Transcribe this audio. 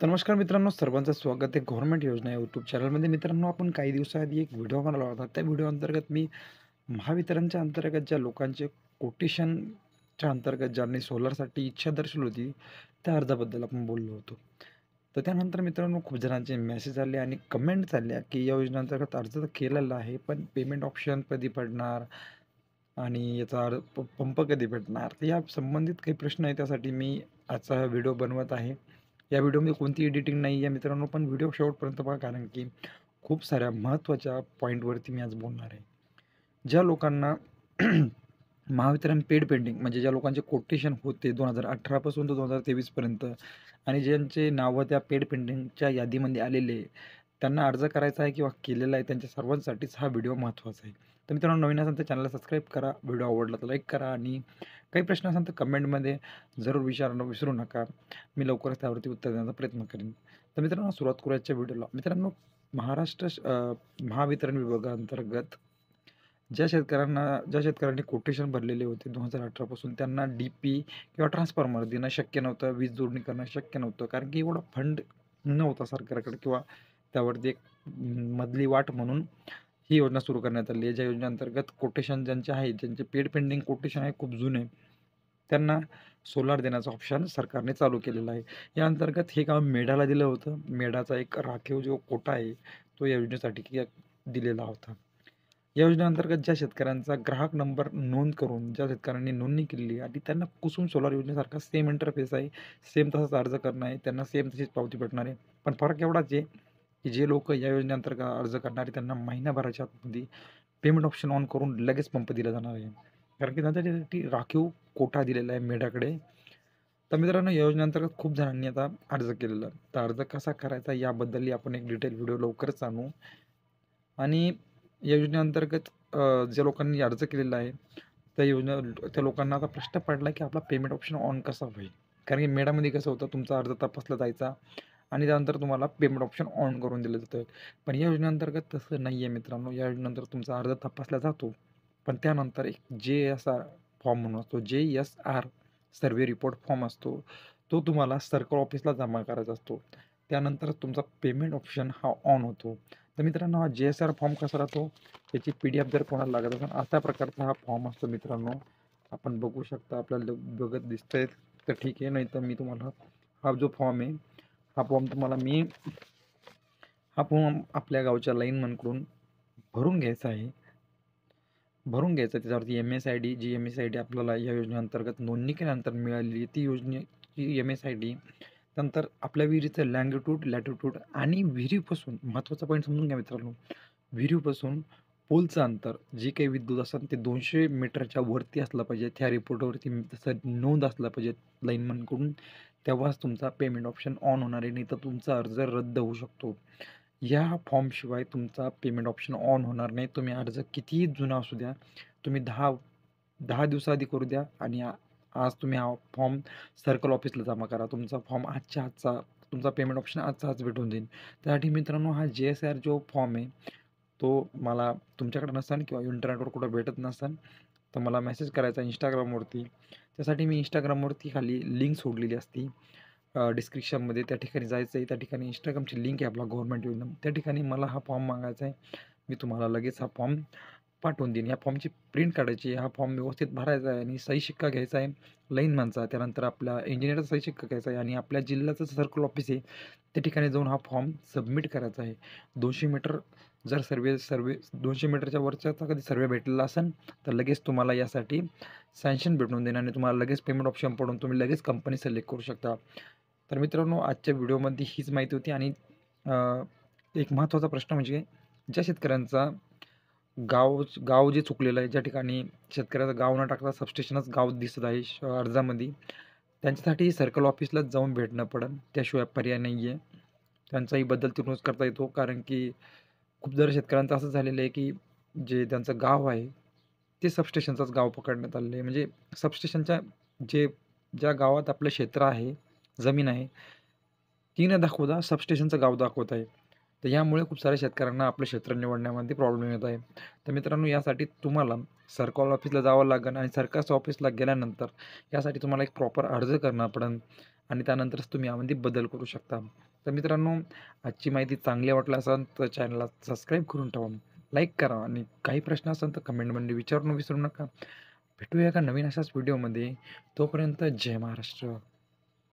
नमस्कार मित्रांनो, सर्वांचं स्वागत आहे गव्हर्नमेंट योजना या यूट्यूब चॅनलमध्ये. मित्रांनो, आपण काही दिवसाआधी एक व्हिडिओ बनवला होता. त्या व्हिडिओ अंतर्गत मी महावितरणच्या अंतर्गत ज्या लोकांचे कोटेशनच्या अंतर्गत ज्यांनी सोलरसाठी इच्छा दर्शवली होती, त्या अर्जाबद्दल आपण बोललो होतो. तर त्यानंतर मित्रांनो, खूप जणांचे मेसेज आले आणि कमेंट्स आल्या, की या योजनेअंतर्गत अर्ज तर केलेला आहे, पण पेमेंट ऑप्शन कधी पडणार आणि याचा पंप कधी भेटणार? तर या संबंधित काही प्रश्न आहे, त्यासाठी मी आजचा हा व्हिडिओ बनवत आहे. या व्हिडिओमध्ये कोणती एडिटिंग नाही आहे मित्रांनो, पण व्हिडिओ शेवटपर्यंत बघा, कारण की खूप साऱ्या महत्त्वाच्या पॉईंटवरती मी आज बोलणार आहे. ज्या लोकांना महावितरण पेड पेंडिंग, म्हणजे ज्या लोकांचे कोटेशन होते 2018 पासून तर 2023 पर्यंत, आणि ज्यांचे नावं त्या पेड पेंडिंगच्या यादीमध्ये आलेले, त्यांना अर्ज करायचा आहे किंवा केलेला आहे, त्यांच्या सर्वांसाठीच हा व्हिडिओ महत्त्वाचा आहे. तर मित्रांनो, नवीन असाल तर चॅनलला सबस्क्राईब करा, व्हिडिओ आवडला तर लाईक करा, आणि काही प्रश्न असेल तर कमेंटमध्ये जरूर विचारणं विसरू नका. मी लवकरच त्यावरती उत्तर देण्याचा प्रयत्न करेन. तर मित्रांनो, सुरुवात करूया आजच्या व्हिडिओला. मित्रांनो, महावितरण विभागाअंतर्गत ज्या शेतकऱ्यांनी कोटेशन भरलेले होते 2018 पासून, त्यांना DP किंवा ट्रान्सफॉर्मर देणं शक्य नव्हतं, वीज जोडणी करणं शक्य नव्हतं, कारण की एवढा फंड नव्हता सरकारकडे, किंवा त्यावरती एक मधली वाट म्हणून ही योजना सुरू करण्यात आली आहे. ज्या योजनेअंतर्गत कोटेशन ज्यांचे आहे, ज्यांचे पेड पेंडिंग कोटेशन आहे खूप जुने, त्यांना सोलार देण्याचा ऑप्शन सरकारने चालू केलेला आहे. या अंतर्गत हे काम मेडाला दिलं होतं. मेडाचा एक राखीव जो कोटा आहे, तो या योजनेसाठी दिलेला होता. या योजनेअंतर्गत ज्या शेतकऱ्यांचा ग्राहक नंबर नोंद करून ज्या शेतकऱ्यांनी नोंदणी केलेली आहे, आणि त्यांना कुसुम सोलार योजनेसारखा सेम इंटरफेस आहे, सेम तसाच अर्ज करणं आहे, त्यांना सेम तशीच पावती भेटणार आहे. पण फरक एवढाच आहे, की जे लोक या योजनेअंतर्गत अर्ज करणार आहे, त्यांना महिन्याभराच्या आतमध्ये पेमेंट ऑप्शन ऑन करून लगेच पंप दिला जाणार आहे, कारण की त्यांच्यासाठी राखीव कोटा दिलेला आहे मेढाकडे. तर मित्रांनो, या योजनेअंतर्गत खूप जणांनी आता अर्ज केलेला. तर अर्ज कसा करायचा याबद्दलही आपण एक डिटेल व्हिडिओ लवकरच आणू. आणि या योजनेअंतर्गत ज्या लोकांनी अर्ज केलेला आहे, त्या लोकांना आता प्रश्न पडला, की आपला पेमेंट ऑप्शन ऑन कसा होईल? कारण की मेडामध्ये कसं होतं, तुमचा अर्ज तपासला जायचा आणि त्यानंतर तुम्हाला पेमेंट ऑप्शन ऑन करून दिलं जातं. पण या योजनेअंतर्गत तसं नाही आहे मित्रांनो. या योजनेनंतर तुमचा अर्ज तपासला जातो, पण त्यानंतर एक JSR फॉर्म म्हणून असतो, JSR सर्व्हे रिपोर्ट फॉर्म असतो. तो तुम्हाला सर्कल ऑफिसला जमा करायचा असतो. त्यानंतर तुमचा पेमेंट ऑप्शन हा ऑन होतो. तर मित्रांनो, हा JSR फॉर्म कसा राहतो, त्याची PDF जर कोणाला लागत असेल, अशा प्रकारचा हा फॉर्म असतो मित्रांनो. आपण बघू शकता, आपल्याला बघत दिसतंय तर ठीक आहे, नाही तर मी तुम्हाला हा जो फॉर्म आहे, हा फॉर्म तुम्हाला मी हा फॉर्म आपल्या गावच्या लाईनमनकडून भरून घ्यायचा आहे. त्याच्यावरती MSID, जी MSID आपल्याला या योजनेअंतर्गत नोंदणी केल्यानंतर मिळालेली, ती योजनेची MSID. नंतर आपल्या विहिरीचं लॅटिट्यूड आणि विहिरीपासून महत्त्वाचा पॉईंट समजून घ्या मित्रांनो. विहिरीपासून पोलचं अंतर जे काही विद्युत असेल, ते 200 मीटरच्या वरती असलं पाहिजे. त्या रिपोर्टवरती तसं नोंद असला पाहिजे लाईनमनकडून. तेव्हाच तुमचा पेमेंट ऑप्शन ऑन होणार आहे, नाही तर तुमचा अर्ज रद्द होऊ शकतो. या फॉर्मशिवाय तुमचा पेमेंट ऑप्शन ऑन होणार नाही. तुम्ही अर्ज कितीही जुना असू द्या, तुम्ही 10 दिवसाआधी करू द्या, आणि आज तुम्ही हा फॉर्म सर्कल ऑफिसला जमा करा. तुमचा फॉर्म आजच्या आजचा, तुमचा पेमेंट ऑप्शन आजचा आज भेटून जाईल. त्यासाठी मित्रांनो, हा JSR जो फॉर्म आहे, तो मला तुमच्याकडे नसेल किंवा इंटरनेटवर कुठं भेटत नसेल, तर मला मेसेज करायचा Instagramवरती. त्यासाठी मी Instagramवरती खाली लिंक सोडलेली असती डिस्क्रिप्शनमध्ये. त्या ठिकाणी जायचं आहे. त्या ठिकाणी Instagramची लिंक आहे आपला गव्हर्नमेंट योजना. त्या ठिकाणी मला हा फॉर्म मागायचा आहे. मी तुम्हाला लगेच हा फॉर्म पाठवून देईन. या फॉर्मची प्रिंट काढायची, हा फॉर्म व्यवस्थित भरायचा आहे, आणि सही शिक्का घ्यायचा आहे लाईनमनचा. त्यानंतर आपल्या इंजिनिअरचा सही शिक्का घ्यायचा आहे, आणि आपल्या जिल्ह्याचं सर्कल ऑफिस आहे, त्या ठिकाणी जाऊन हा फॉर्म सबमिट करायचा आहे. 200 मीटर जर सर्वे 200 मीटरच्या वरच्याचा कधी सर्वे भेटलेला असेल, तर लगेच तुम्हाला यासाठी सँक्शन भेटून देईल, आणि तुम्हाला लगेच पेमेंट ऑप्शन पडून तुम्ही लगेच कंपनी सिलेक्ट करू शकता. तर मित्रांनो, आजच्या व्हिडिओमध्ये हीच माहिती होती. आणि एक महत्त्वाचा प्रश्न म्हणजे, ज्या शेतकऱ्यांचा गाव जे चुकलेलं आहे, ज्या ठिकाणी शेतकऱ्याचं गाव न टाकता सबस्टेशनच गाव दिसत आहे अर्जामध्ये, त्यांच्यासाठी सर्कल ऑफिसलाच जाऊन भेटणं पडेल. त्याशिवाय पर्याय नाही आहे. त्यांचाही बदल तिथूनच करता येतो, कारण की खूप जर शेतकऱ्यांचं असं झालेलं आहे, की जे त्यांचं गाव आहे, ते सबस्टेशनचंच गाव पकडण्यात आलेलं आहे. म्हणजे सबस्टेशनच्या जे ज्या गावात आपलं क्षेत्र आहे, जमीन आहे, ती न दाखवता सबस्टेशनचं गाव दाखवत आहे. तर यामुळे खूप साऱ्या शेतकऱ्यांना आपलं क्षेत्र निवडण्यामध्ये प्रॉब्लेम येत आहे. तर मित्रांनो, यासाठी तुम्हाला सर्कल ऑफिसला जावं लागेल, आणि सर्कल ऑफिसला गेल्यानंतर यासाठी तुम्हाला एक प्रॉपर अर्ज करणं पडेल. आणि त्यानंतरच तुम्ही यामध्ये बदल करू शकता. तर मित्रांनो, आजची माहिती चांगली वाटली असेल तर चॅनलला सबस्क्राईब करून ठेवा, लाईक करा आणि काही प्रश्न असेल तर कमेंटमध्ये विचारून विसरू नका. भेटूया एका नवीन अशाच व्हिडिओमध्ये. तोपर्यंत जय महाराष्ट्र.